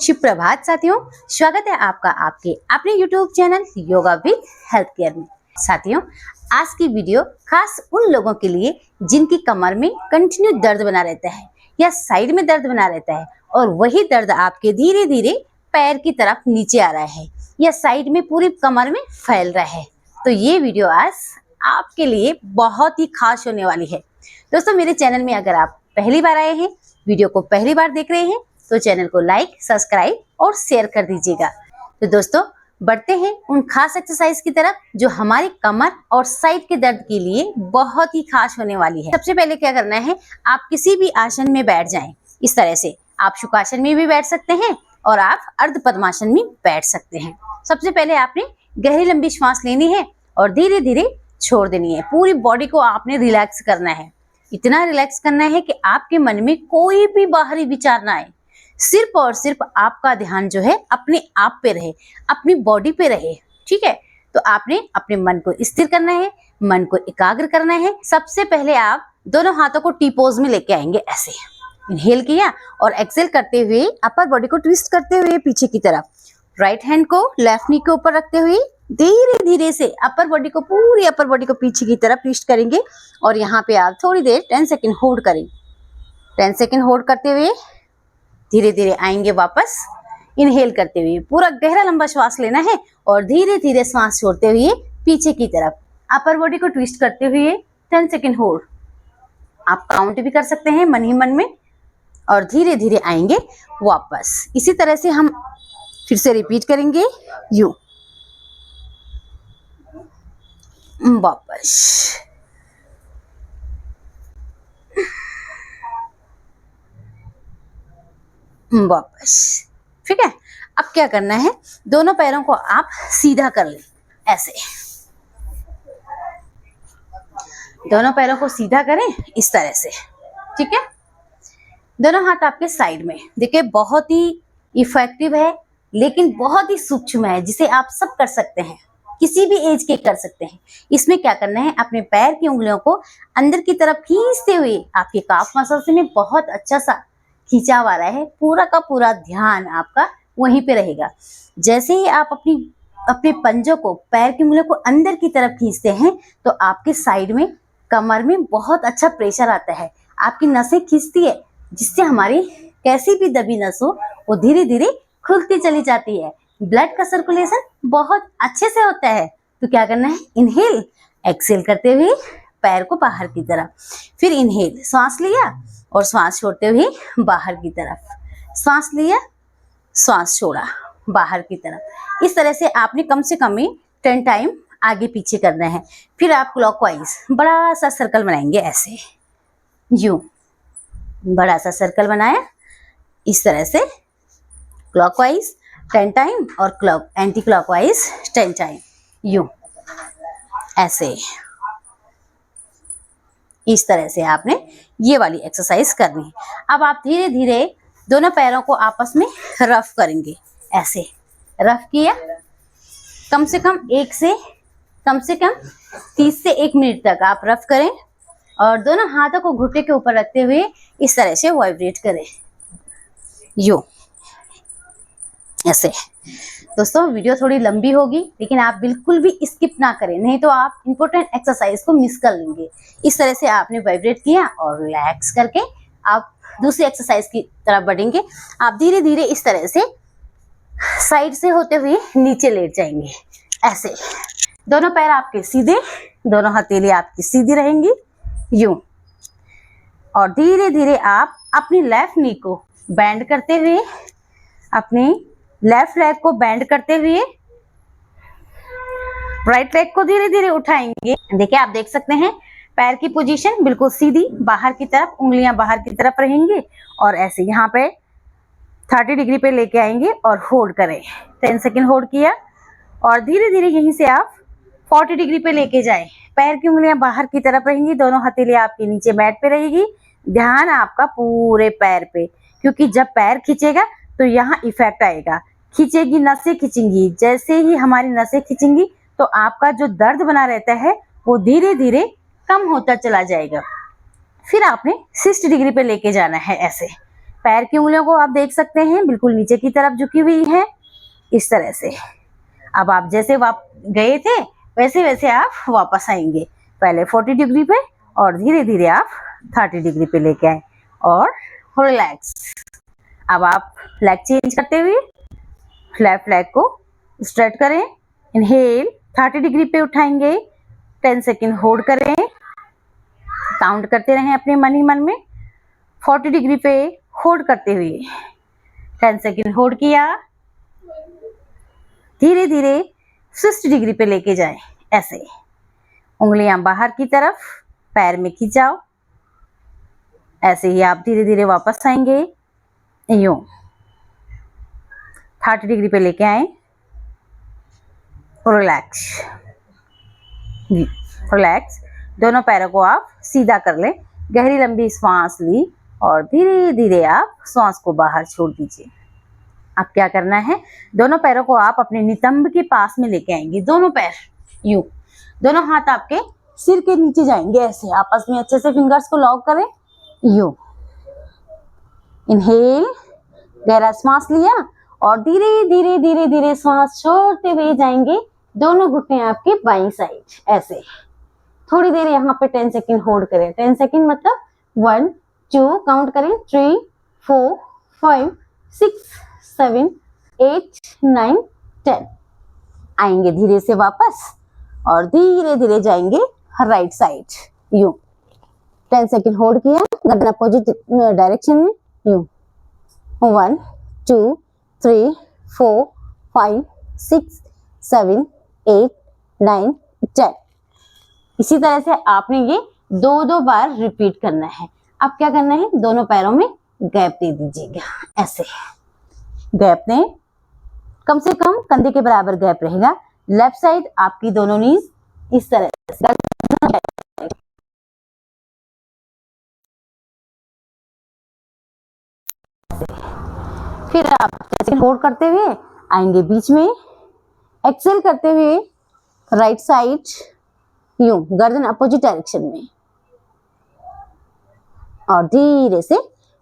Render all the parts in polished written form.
सुप्रभात साथियों, स्वागत है आपका आपके अपने YouTube channel yoga with health care में। साथियों, आज की वीडियो खास उन लोगों के लिए जिनकी कमर में कंटिन्यू दर्द बना रहता है या साइड में दर्द बना रहता है और वही दर्द आपके धीरे धीरे पैर की तरफ नीचे आ रहा है या साइड में पूरी कमर में फैल रहा है। तो ये वीडियो आज आपके लिए बहुत ही खास होने वाली है। दोस्तों, मेरे चैनल में अगर आप पहली बार आए हैं, वीडियो को पहली बार देख रहे हैं तो चैनल को लाइक, सब्सक्राइब और शेयर कर दीजिएगा। तो दोस्तों, बढ़ते हैं उन खास एक्सरसाइज की तरफ जो हमारी कमर और साइड के दर्द के लिए बहुत ही खास होने वाली है। सबसे पहले क्या करना है, आप किसी भी आसन में बैठ जाएं। इस तरह से आप शुकासन में भी बैठ सकते हैं और आप अर्ध पद्मासन में बैठ सकते हैं। सबसे पहले आपने गहरी लंबी श्वास लेनी है और धीरे धीरे छोड़ देनी है। पूरी बॉडी को आपने रिलैक्स करना है। इतना रिलैक्स करना है कि आपके मन में कोई भी बाहरी विचार ना आए। सिर्फ और सिर्फ आपका ध्यान जो है अपने आप पे रहे, अपनी बॉडी पे रहे। ठीक है, तो आपने अपने मन को स्थिर करना है, मन को एकाग्र करना है। सबसे पहले आप दोनों हाथों को टी पोज में लेके आएंगे। ऐसे इनहेल किया और एक्सेल करते हुए अपर बॉडी को ट्विस्ट करते हुए पीछे की तरफ, राइट हैंड को लेफ्ट नी के ऊपर रखते हुए धीरे धीरे से अपर बॉडी को, पूरी अपर बॉडी को पीछे की तरफ ट्विस्ट करेंगे और यहाँ पे आप थोड़ी देर 10 सेकेंड होल्ड करें। 10 सेकेंड होल्ड करते हुए धीरे धीरे आएंगे वापस। इनहेल करते हुए पूरा गहरा लंबा श्वास लेना है और धीरे धीरे सांस छोड़ते हुए पीछे की तरफ अपर बॉडी को ट्विस्ट करते हुए 10 सेकेंड होल्ड। आप काउंट भी कर सकते हैं मन ही मन में और धीरे धीरे आएंगे वापस। इसी तरह से हम फिर से रिपीट करेंगे। यूं वापस, वापस। ठीक है, अब क्या करना है, दोनों पैरों को आप सीधा कर लें। ऐसे दोनों पैरों को सीधा करें इस तरह से। ठीक है, दोनों हाथ आपके साइड में। देखिए, बहुत ही इफेक्टिव है लेकिन बहुत ही सूक्ष्म है, जिसे आप सब कर सकते हैं, किसी भी एज के कर सकते हैं। इसमें क्या करना है, अपने पैर की उंगलियों को अंदर की तरफ खींचते हुए आपके काफ मसल्स में बहुत अच्छा सा खींचाव आ रहा है। पूरा का पूरा ध्यान आपका वहीं पे रहेगा। जैसे ही आप अपने पंजों को, पैर की उंगलियों को अंदर की तरफ खींचते हैं तो आपके साइड में, कमर में बहुत अच्छा प्रेशर आता है। आपकी नसें खींचती है, जिससे हमारी कैसी भी दबी नस हो वो धीरे धीरे खुलती चली जाती है। ब्लड का सर्कुलेशन बहुत अच्छे से होता है। तो क्या करना है, इनहेल, एक्सेल करते हुए पैर को बाहर की तरफ, फिर इनहेल, सांस लिया और सांस छोड़ते हुए बाहर की तरफ, सांस लिया, सांस छोड़ा, बाहर की तरफ। इस तरह से आपने कम से कम 10 टाइम आगे पीछे करना है। फिर आप क्लॉकवाइज बड़ा सा सर्कल बनाएंगे। ऐसे यूं बड़ा सा सर्कल बनाया, इस तरह से क्लॉकवाइज 10 टाइम और एंटी क्लॉकवाइज 10 टाइम। यूं ऐसे, इस तरह से आपने ये वाली एक्सरसाइज करनी है। अब आप धीरे धीरे दोनों पैरों को आपस में रफ करेंगे। ऐसे रफ किया, कम से कम 30 से 1 मिनट तक आप रफ करें और दोनों हाथों को घुटने के ऊपर रखते हुए इस तरह से वाइब्रेट करें। यो ऐसे। दोस्तों, वीडियो थोड़ी लंबी होगी लेकिन आप बिल्कुल भी स्किप ना करें, नहीं तो आप इंपॉर्टेंट एक्सरसाइज को मिस कर लेंगे। इस तरह से आपने वाइब्रेट किया और रिलैक्स करके आप दूसरी एक्सरसाइज की तरफ बढ़ेंगे। आप धीरे धीरे इस तरह से साइड से होते हुए नीचे लेट जाएंगे। ऐसे दोनों पैर आपके सीधे, दोनों हथेली आपकी सीधी रहेंगी। यूं, और धीरे धीरे आप अपनी लेफ्ट नी को बेंड करते हुए, अपने लेफ्ट लेग को बेंड करते हुए राइट लेग को धीरे धीरे उठाएंगे। देखिए, आप देख सकते हैं पैर की पोजीशन बिल्कुल सीधी, बाहर की तरफ, उंगलियां बाहर की तरफ रहेंगी और ऐसे यहाँ पे 30 डिग्री पे लेके आएंगे और होल्ड करें। 10 सेकेंड होल्ड किया और धीरे धीरे यहीं से आप 40 डिग्री पे लेके जाएं। पैर की उंगलियां बाहर की तरफ रहेंगी, दोनों हथेली आपके नीचे मैट पे रहेगी। ध्यान आपका पूरे पैर पे, क्योंकि जब पैर खींचेगा तो यहाँ इफेक्ट आएगा। खींचेगी, नसें खींचेंगी। जैसे ही हमारी नसें खींचेंगी तो आपका जो दर्द बना रहता है वो धीरे धीरे कम होता चला जाएगा। फिर आपने 60 डिग्री पे लेके जाना है। ऐसे पैर की उंगलियों को आप देख सकते हैं बिल्कुल नीचे की तरफ झुकी हुई है, इस तरह से। अब आप जैसे गए थे वैसे वैसे आप वापस आएंगे, पहले 40 डिग्री पे और धीरे धीरे आप 30 डिग्री पे लेके आए और रिलैक्स। अब आप लेग चेंज करते हुए लेफ्ट लेग को स्ट्रेट करें, इनहेल 30 डिग्री पे उठाएंगे, 10 सेकेंड होल्ड करें, काउंट करते रहें अपने मन ही मन में, 40 डिग्री पे होल्ड करते हुए 10 सेकेंड होल्ड किया, धीरे धीरे 60 डिग्री पे लेके जाएं, ऐसे उंगलियां बाहर की तरफ, पैर में खिंचाओ, ऐसे ही आप धीरे धीरे वापस आएंगे, यूं 30 डिग्री पे लेके आए, रिलैक्स रिलैक्स। दोनों पैरों को आप सीधा कर लें, गहरी लंबी सांस ली और धीरे धीरे आप सांस को बाहर छोड़ दीजिए। अब क्या करना है, दोनों पैरों को आप अपने नितंब के पास में लेके आएंगे, दोनों पैर यूं, दोनों हाथ आपके सिर के नीचे जाएंगे, ऐसे आपस में अच्छे से फिंगर्स को लॉक करें, यूं। इनहेल, गहरा सांस लिया और धीरे धीरे धीरे धीरे सांस छोड़ते हुए जाएंगे, दोनों घुटने आपके बाईं साइड, ऐसे। थोड़ी देर यहाँ पे 10 सेकेंड होल्ड करें, 10 सेकेंड मतलब 1 2 काउंट करें, 3 4 5 6 7 8 9 10। आएंगे धीरे से वापस और धीरे धीरे जाएंगे राइट साइड, यूं। 10 सेकेंड होल्ड किया, गर्दन अपोजिट डायरेक्शन में, यूं। 1 2 3 4 5 6 7 8 9 10। इसी तरह से आपने ये 2 बार रिपीट करना है। अब क्या करना है, दोनों पैरों में गैप दे दीजिएगा, ऐसे गैप दें, कम से कम कंधे के बराबर गैप रहेगा। लेफ्ट साइड आपकी दोनों नीज इस तरह से, फिर आप होल्ड करते हुए आएंगे बीच में, एक्सेल करते हुए राइट साइड, यूं गर्दन अपोजिट डायरेक्शन में और धीरे से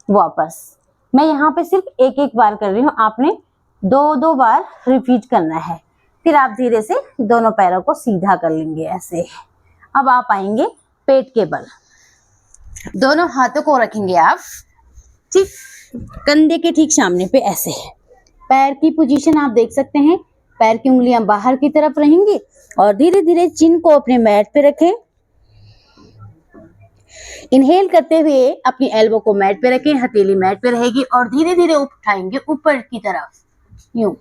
वापस। मैं यहाँ पे सिर्फ एक एक बार कर रही हूँ, आपने 2 बार रिपीट करना है। फिर आप धीरे से दोनों पैरों को सीधा कर लेंगे, ऐसे। अब आप आएंगे पेट के बल, दोनों हाथों को रखेंगे आप ठीक कंधे के ठीक सामने पे, ऐसे। पैर की पोजीशन आप देख सकते हैं, पैर की उंगलियां बाहर की तरफ रहेंगी और धीरे धीरे चिन को अपने मैट पे रखें। इनहेल करते हुए अपनी एल्बो को मैट पे रखें, हथेली मैट पे रहेगी और धीरे धीरे उठाएंगे ऊपर की तरफ, यूं।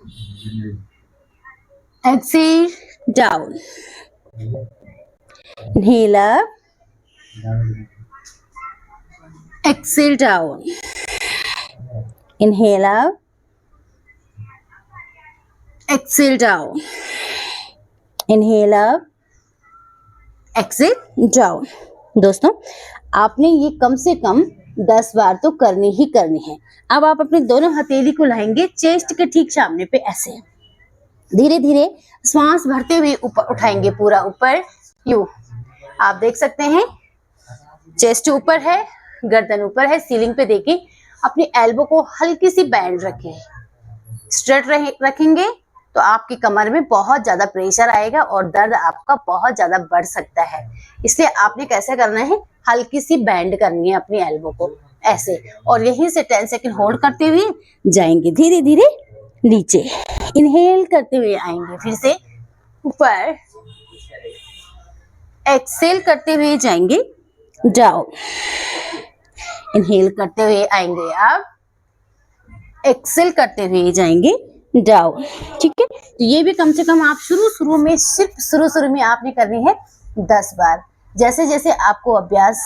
Exhale down, inhale up, exhale down, inhale up, exhale down, inhale up, exhale down. दोस्तों, आपने ये कम से कम 10 बार तो करनी ही करनी है। अब आप अपने दोनों हथेली को लाएंगे चेस्ट के ठीक सामने पे, ऐसे। धीरे धीरे श्वास भरते हुए ऊपर उठाएंगे, पूरा ऊपर, यूं। आप देख सकते हैं चेस्ट ऊपर है, गर्दन ऊपर है, सीलिंग पे देखिए। अपनी एल्बो को हल्की सी बैंड रखें, स्ट्रेट रखेंगे तो आपकी कमर में बहुत ज्यादा प्रेशर आएगा और दर्द आपका बहुत ज्यादा बढ़ सकता है। इसलिए आपने कैसे करना है, हल्की सी बैंड करनी है अपनी एल्बो को, ऐसे। और यहीं से 10 सेकेंड होल्ड करते हुए जाएंगे धीरे धीरे नीचे। इनहेल करते हुए आएंगे फिर से ऊपर, एक्सेल करते हुए जाएंगे डाउन, इनहेल करते हुए आएंगे आप, एक्सेल करते हुए जाएंगे डाउन, ठीक है। तो ये भी कम से कम आप शुरू में, सिर्फ शुरू में आपने करनी है 10 बार। जैसे जैसे आपको अभ्यास,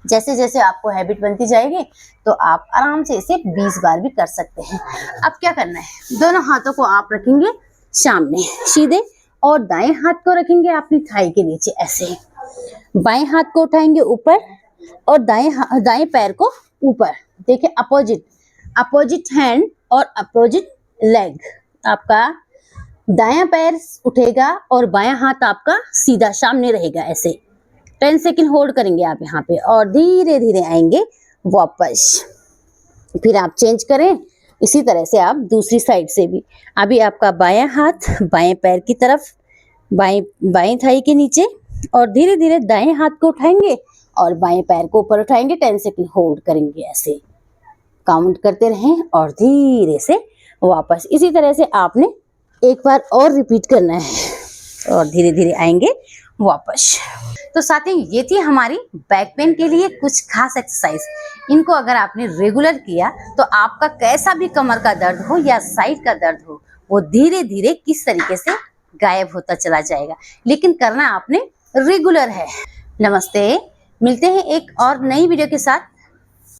जैसे जैसे आपको हैबिट बनती जाएगी तो आप आराम से इसे 20 बार भी कर सकते हैं। अब क्या करना है, दोनों हाथों को आप रखेंगे सामने सीधे और दाएं हाथ को रखेंगे अपनी थाई के नीचे, ऐसे। बाएं हाथ को उठाएंगे ऊपर और दाएं पैर को ऊपर, देखिए अपोजिट हैंड और अपोजिट लेग। आपका दायां पैर उठेगा और बायां हाथ आपका सीधा सामने रहेगा, ऐसे। 10 सेकेंड होल्ड करेंगे आप यहाँ पे और धीरे धीरे आएंगे वापस, फिर आप चेंज करें। इसी तरह से आप दूसरी साइड से भी। अभी आपका बायां हाथ बाएं पैर की तरफ, बाएं थाई के नीचे, और धीरे धीरे दाएं हाथ को उठाएंगे और बाएं पैर को ऊपर उठाएंगे। 10 सेकंड होल्ड करेंगे, ऐसे काउंट करते रहें और धीरे से वापस। इसी तरह से आपने एक बार और रिपीट करना है और धीरे धीरे आएंगे वापस। तो साथियों, ये थी हमारी बैक पेन के लिए कुछ खास एक्सरसाइज। इनको अगर आपने रेगुलर किया तो आपका कैसा भी कमर का दर्द हो या साइड का दर्द हो, वो धीरे धीरे किस तरीके से गायब होता चला जाएगा। लेकिन करना आपने रेगुलर है। नमस्ते, मिलते हैं एक और नई वीडियो के साथ।